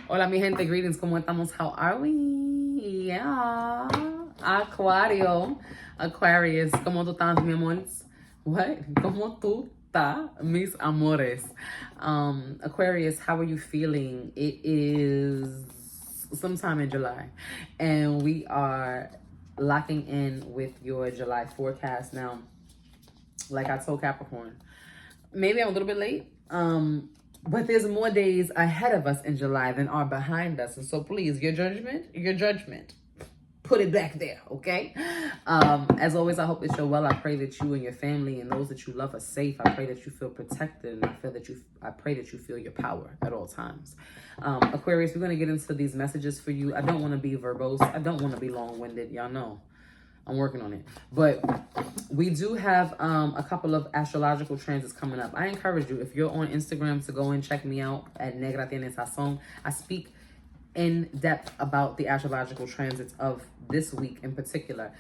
Hola, mi gente. Greetings. ¿Cómo estamos? How are we? Yeah. Aquarius. ¿Cómo tú estás, mi amores? What? ¿Cómo tú estás, mis amores? Aquarius, how are you feeling? It is sometime in July, and we are locking in with your July forecast now. Like I told Capricorn, maybe I'm a little bit late. But there's more days ahead of us in July than are behind us. And so please, your judgment, put it back there, okay? As always, I hope that you're well. I pray that you and your family and those that you love are safe. I pray that you feel protected, and I pray that you feel your power at all times. Aquarius, we're gonna get into these messages for you. I don't want to be verbose. I don't want to be long-winded. Y'all know I'm working on it. But we do have a couple of astrological transits coming up. I encourage you, if you're on Instagram, to go and check me out at Negra Tiene Sazón. I speak in depth about the astrological transits of this week in particular.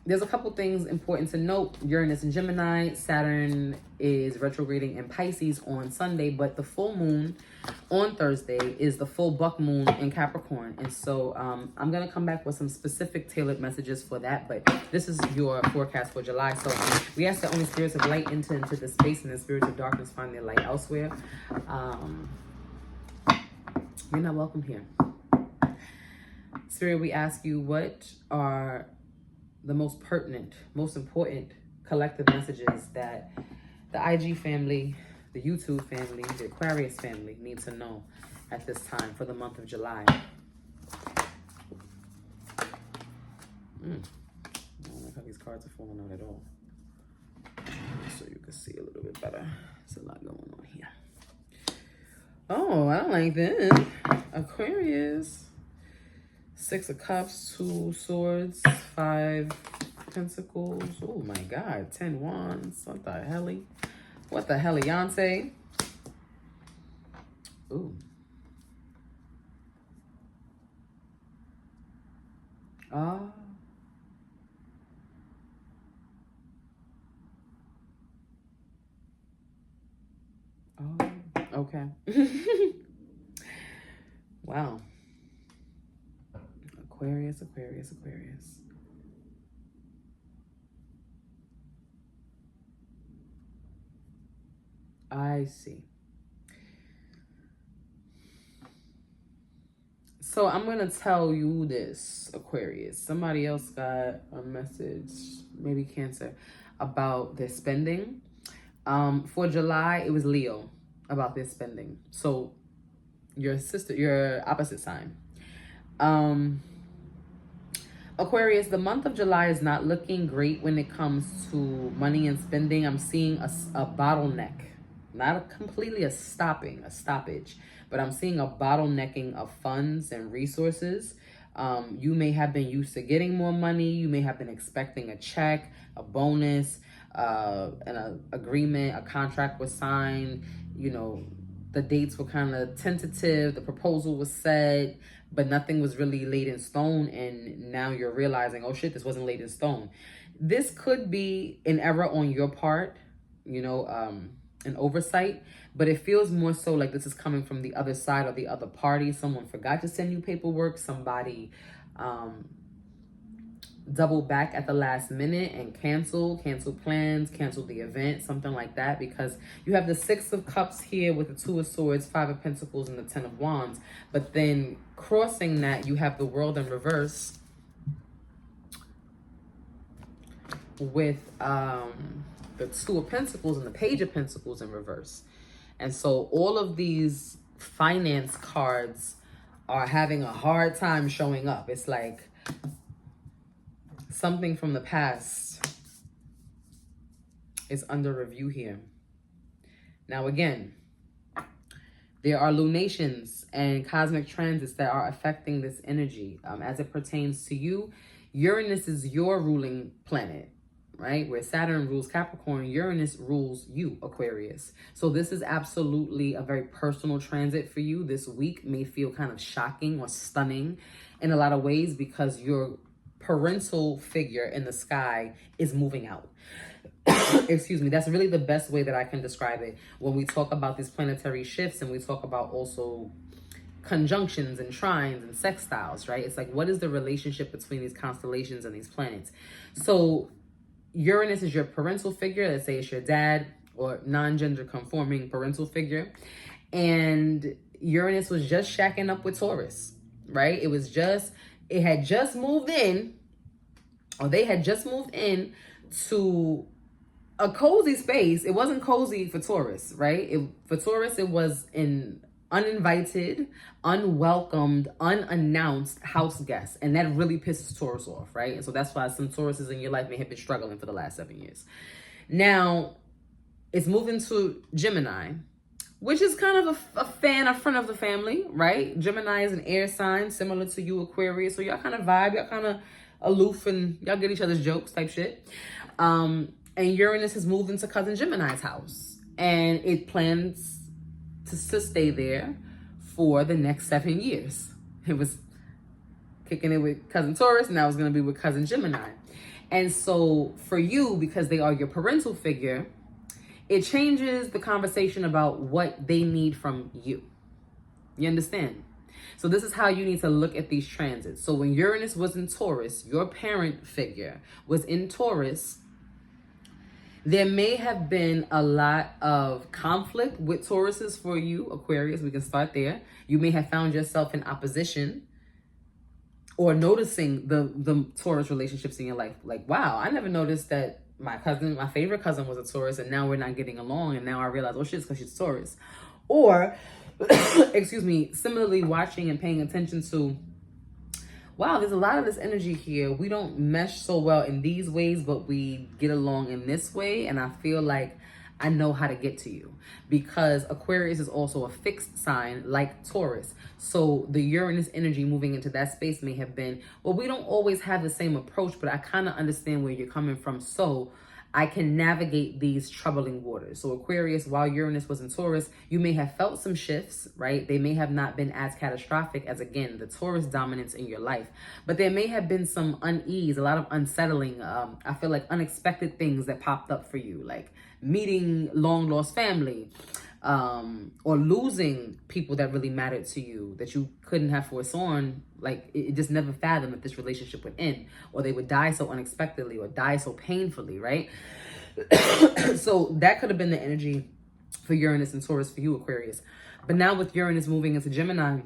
There's a couple things important to note. Uranus in Gemini, Saturn is retrograding in Pisces on Sunday, but the full moon on Thursday is the full buck moon in Capricorn. And so I'm going to come back with some specific tailored messages for that, but this is your forecast for July. So we ask that only spirits of light enter into the space and the spirits of darkness find their light elsewhere. You're not welcome here. Spirit, we ask you, what are the most pertinent, most important collective messages that the IG family, the YouTube family, the Aquarius family need to know at this time for the month of July? I don't like how these cards are falling out at all. So you can see a little bit better. There's a lot going on here. Oh, I don't like this. Aquarius. 6 of Cups, 2 Swords, 5 Pentacles. Oh my God, 10 Wands. What the hell? What the helliyante? Ooh. Oh. Oh, okay. Wow. Aquarius, Aquarius, Aquarius. I see. So I'm going to tell you this, Aquarius. Somebody else got a message, maybe Cancer, about their spending. For July, it was Leo about their spending. So your opposite sign. Aquarius, the month of July is not looking great when it comes to money and spending. I'm seeing a bottleneck, not completely a stoppage, but I'm seeing a bottlenecking of funds and resources. You may have been used to getting more money. You may have been expecting a check, a bonus, an agreement, a contract was signed. You know, the dates were kind of tentative. The proposal was set, but nothing was really laid in stone. And now you're realizing, oh shit, this wasn't laid in stone. This could be an error on your part, you know, an oversight, but it feels more so like this is coming from the other side or the other party. Someone forgot to send you paperwork. Somebody double back at the last minute and cancel plans, cancel the event, something like that, because you have the 6 of Cups here with the 2 of Swords, 5 of Pentacles, and the 10 of Wands. But then crossing that, you have the World in reverse with the 2 of Pentacles and the Page of Pentacles in reverse. And so all of these finance cards are having a hard time showing up. It's like something from the past is under review here. Now, again, there are lunations and cosmic transits that are affecting this energy. As it pertains to you, Uranus is your ruling planet, right? Where Saturn rules Capricorn, Uranus rules you, Aquarius. So this is absolutely a very personal transit for you. This week may feel kind of shocking or stunning in a lot of ways because your parental figure in the sky is moving out. Excuse me. That's really the best way that I can describe it. When we talk about these planetary shifts and we talk about also conjunctions and trines and sextiles, right? It's like, what is the relationship between these constellations and these planets? So Uranus is your parental figure. Let's say it's your dad or non-gender conforming parental figure. And Uranus was just shacking up with Taurus, right? It had just moved in, or they had just moved in to a cozy space. It wasn't cozy for Taurus, right? For Taurus, it was an uninvited, unwelcomed, unannounced house guest. And that really pisses Taurus off, right? And so that's why some Tauruses in your life may have been struggling for the last 7 years. Now, it's moving to Gemini, which is kind of a friend of the family, right? Gemini is an air sign similar to you, Aquarius. So y'all kind of vibe, y'all kind of aloof, and y'all get each other's jokes type shit. And Uranus has moved into cousin Gemini's house, and it plans to stay there for the next 7 years. It was kicking it with cousin Taurus, and now it's going to be with cousin Gemini. And so for you, because they are your parental figure, it changes the conversation about what they need from you. You understand? So this is how you need to look at these transits. So when Uranus was in Taurus, your parent figure was in Taurus, there may have been a lot of conflict with Tauruses for you, Aquarius. We can start there. You may have found yourself in opposition or noticing the Taurus relationships in your life. Like, wow, I never noticed that my favorite cousin was a Taurus, and now we're not getting along. And now I realize, oh shit, it's because she's Taurus. Or, excuse me, similarly watching and paying attention to, wow, there's a lot of this energy here. We don't mesh so well in these ways, but we get along in this way. And I feel like I know how to get to you, because Aquarius is also a fixed sign like Taurus. So the Uranus energy moving into that space may have been, well, we don't always have the same approach, but I kind of understand where you're coming from. So I can navigate these troubling waters. So Aquarius, while Uranus was in Taurus, you may have felt some shifts, right? They may have not been as catastrophic as, again, the Taurus dominance in your life, but there may have been some unease, a lot of unsettling. I feel like unexpected things that popped up for you, like meeting long lost family, or losing people that really mattered to you that you couldn't have foreseen. Like it just never fathomed that this relationship would end, or they would die so unexpectedly or die so painfully, right? So that could have been the energy for Uranus and Taurus for you, Aquarius. But now with Uranus moving into Gemini,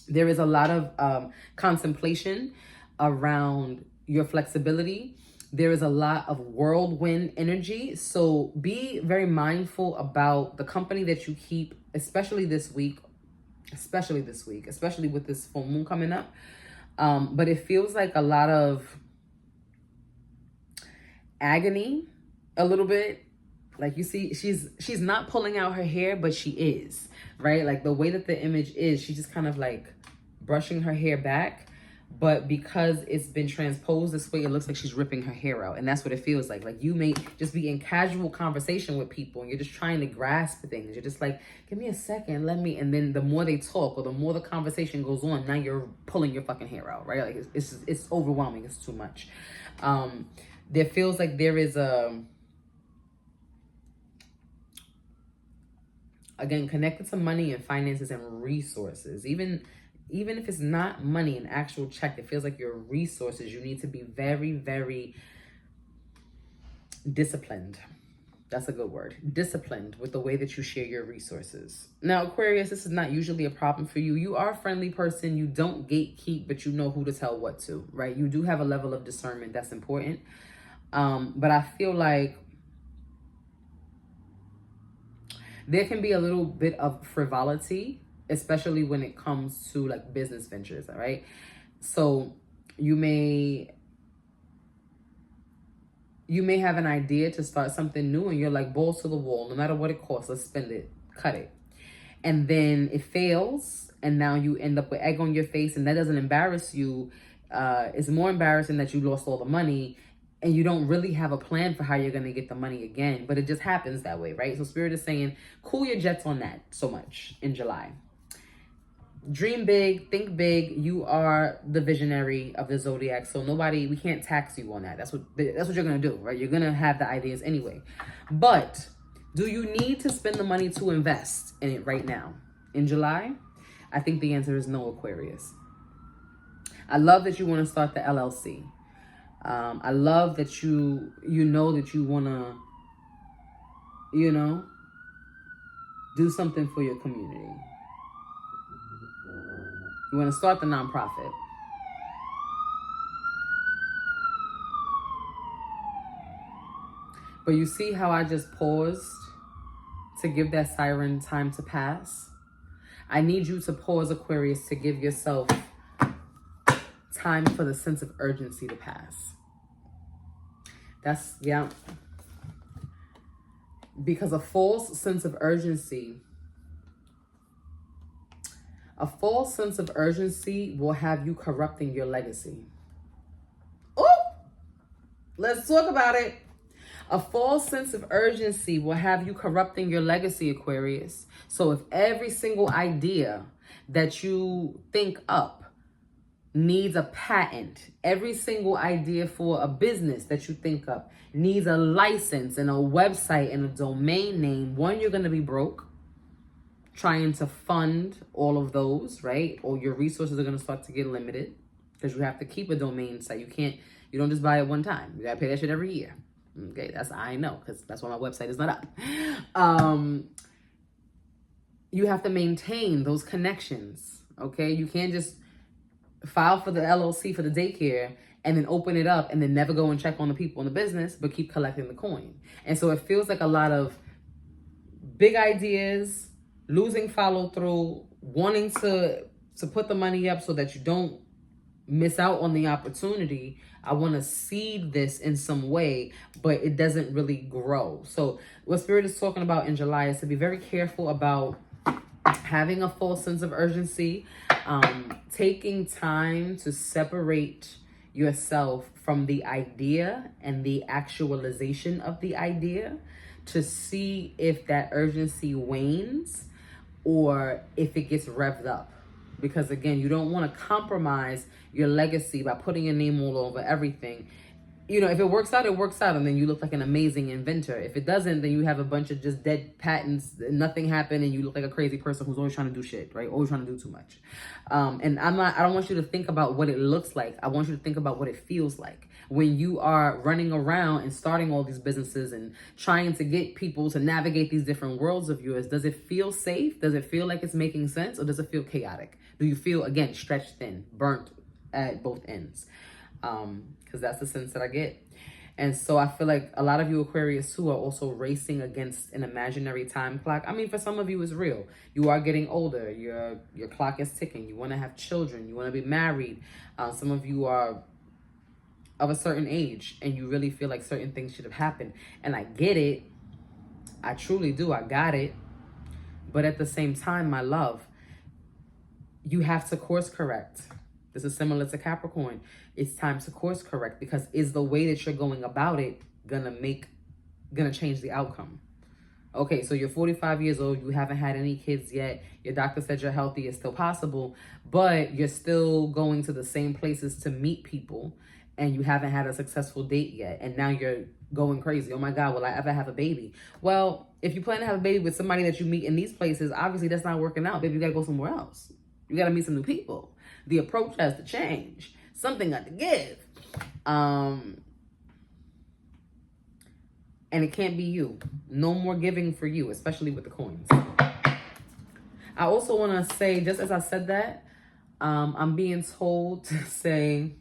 there is a lot of contemplation around your flexibility. There is a lot of whirlwind energy. So be very mindful about the company that you keep, especially this week, especially with this full moon coming up. But it feels like a lot of agony, a little bit. Like you see, she's not pulling out her hair, but she is, right? Like the way that the image is, she's just kind of like brushing her hair back. But because it's been transposed this way, it looks like she's ripping her hair out. And that's what it feels like. Like you may just be in casual conversation with people and you're just trying to grasp things. You're just like, give me a second, and then the more they talk or the more the conversation goes on, now you're pulling your fucking hair out, right? Like it's overwhelming. It's too much. There feels like there is again, connected to money and finances and resources. Even if it's not money, an actual check, it feels like your resources, you need to be very, very disciplined. That's a good word. Disciplined with the way that you share your resources. Now, Aquarius, this is not usually a problem for you. You are a friendly person. You don't gatekeep, but you know who to tell what to, right? You do have a level of discernment. That's important. But I feel like there can be a little bit of frivolity, especially when it comes to like business ventures, all right? So you may have an idea to start something new and you're like, balls to the wall, no matter what it costs, let's spend it, cut it. And then it fails, and now you end up with egg on your face, and that doesn't embarrass you. It's more embarrassing that you lost all the money and you don't really have a plan for how you're going to get the money again, but it just happens that way, right? So Spirit is saying, cool your jets on that so much in July. Dream big, think big. You are the visionary of the zodiac, so we can't tax you on that. That's what you're gonna do, right? You're gonna have the ideas anyway. But do you need to spend the money to invest in it right now in July? I think the answer is no, Aquarius. I love that you want to start the LLC. I love that you know that you want to, do something for your community. You want to start the nonprofit. But you see how I just paused to give that siren time to pass? I need you to pause, Aquarius, to give yourself time for the sense of urgency to pass. Yeah. Because a false sense of urgency will have you corrupting your legacy. Oh, let's talk about it. A false sense of urgency will have you corrupting your legacy, Aquarius. So if every single idea that you think up needs a patent, every single idea for a business that you think up needs a license and a website and a domain name, one, you're going to be broke trying to fund all of those, right? Or your resources are going to start to get limited because you have to keep a domain site. You don't just buy it one time. You got to pay that shit every year. Okay, I know, because that's why my website is not up. You have to maintain those connections, okay? You can't just file for the LLC for the daycare and then open it up and then never go and check on the people in the business, but keep collecting the coin. And so it feels like a lot of big ideas, losing follow through, wanting to put the money up so that you don't miss out on the opportunity. I want to seed this in some way, but it doesn't really grow. So what Spirit is talking about in July is to be very careful about having a false sense of urgency, taking time to separate yourself from the idea and the actualization of the idea to see if that urgency wanes or if it gets revved up. Because again, you don't want to compromise your legacy by putting your name all over everything. If it works out, it works out, and then you look like an amazing inventor. If it doesn't, then you have a bunch of just dead patents, nothing happened, and you look like a crazy person who's always trying to do shit, right? Always trying to do too much. And I don't want you to think about what it looks like. I want you to think about what it feels like when you are running around and starting all these businesses and trying to get people to navigate these different worlds of yours. Does it feel safe? Does it feel like it's making sense? Or does it feel chaotic? Do you feel, again, stretched thin, burnt at both ends? Because that's the sense that I get. And so I feel like a lot of you Aquarius too are also racing against an imaginary time clock. I mean, for some of you, it's real. You are getting older. Your clock is ticking. You want to have children. You want to be married. Some of you are of a certain age and you really feel like certain things should have happened. And I get it. I truly do. I got it. But at the same time, my love, you have to course correct. This is similar to Capricorn. It's time to course correct, because is the way that you're going about it gonna change the outcome? Okay, so you're 45 years old, you haven't had any kids yet, your doctor said you're healthy, it's still possible, but you're still going to the same places to meet people and you haven't had a successful date yet, and now you're going crazy. Oh my God, will I ever have a baby? Well, if you plan to have a baby with somebody that you meet in these places, obviously that's not working out, baby. You gotta go somewhere else. You gotta meet some new people. The approach has to change. Something got to give. And it can't be you. No more giving for you, especially with the coins. I also want to say, just as I said that, I'm being told to say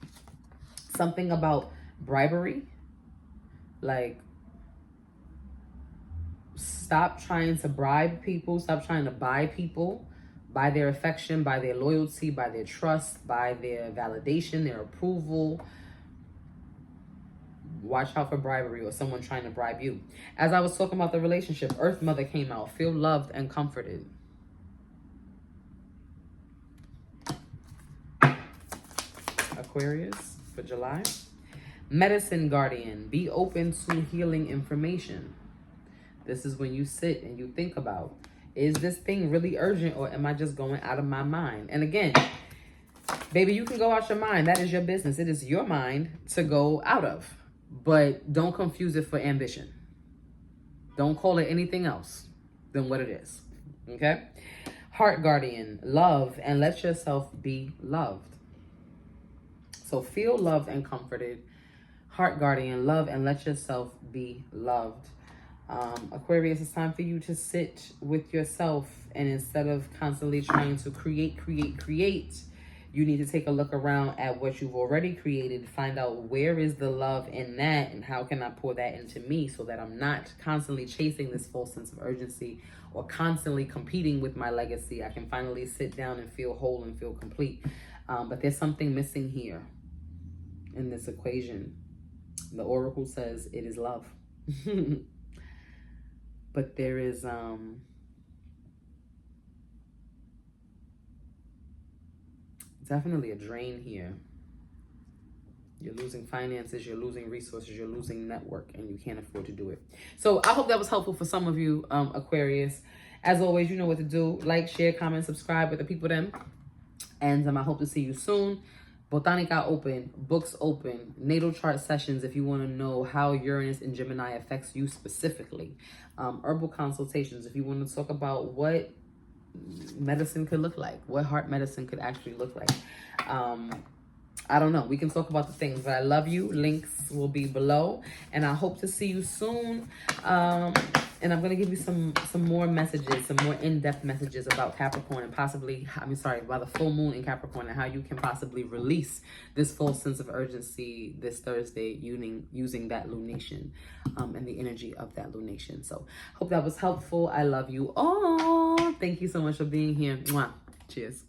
something about bribery. Like, stop trying to bribe people. Stop trying to buy people. By their affection, by their loyalty, by their trust, by their validation, their approval. Watch out for bribery or someone trying to bribe you. As I was talking about the relationship, Earth Mother came out. Feel loved and comforted. Aquarius for July. Medicine Guardian. Be open to healing information. This is when you sit and you think about, is this thing really urgent or am I just going out of my mind? And again, baby, you can go out your mind. That is your business. It is your mind to go out of. But don't confuse it for ambition. Don't call it anything else than what it is. Okay? Heart guardian, love and let yourself be loved. So feel loved and comforted. Heart guardian, love and let yourself be loved. Aquarius, it's time for you to sit with yourself, and instead of constantly trying to create, you need to take a look around at what you've already created, find out where is the love in that and how can I pour that into me so that I'm not constantly chasing this false sense of urgency or constantly competing with my legacy. I can finally sit down and feel whole and feel complete. But there's something missing here in this equation. The oracle says it is love. But there is definitely a drain here. You're losing finances, you're losing resources, you're losing network, and you can't afford to do it. So I hope that was helpful for some of you, Aquarius. As always, you know what to do. Like, share, comment, subscribe with the people then. And I hope to see you soon. Botanica open, books open, natal chart sessions if you want to know how Uranus and Gemini affects you specifically. Herbal consultations if you want to talk about what medicine could look like, what heart medicine could actually look like. I don't know. We can talk about the things, but I love you. Links will be below, and I hope to see you soon. And I'm going to give you some more messages, some more in-depth messages about Capricorn and possibly, about the full moon in Capricorn and how you can possibly release this full sense of urgency this Thursday using that lunation and the energy of that lunation. So hope that was helpful. I love you all. Thank you so much for being here. Mwah. Cheers.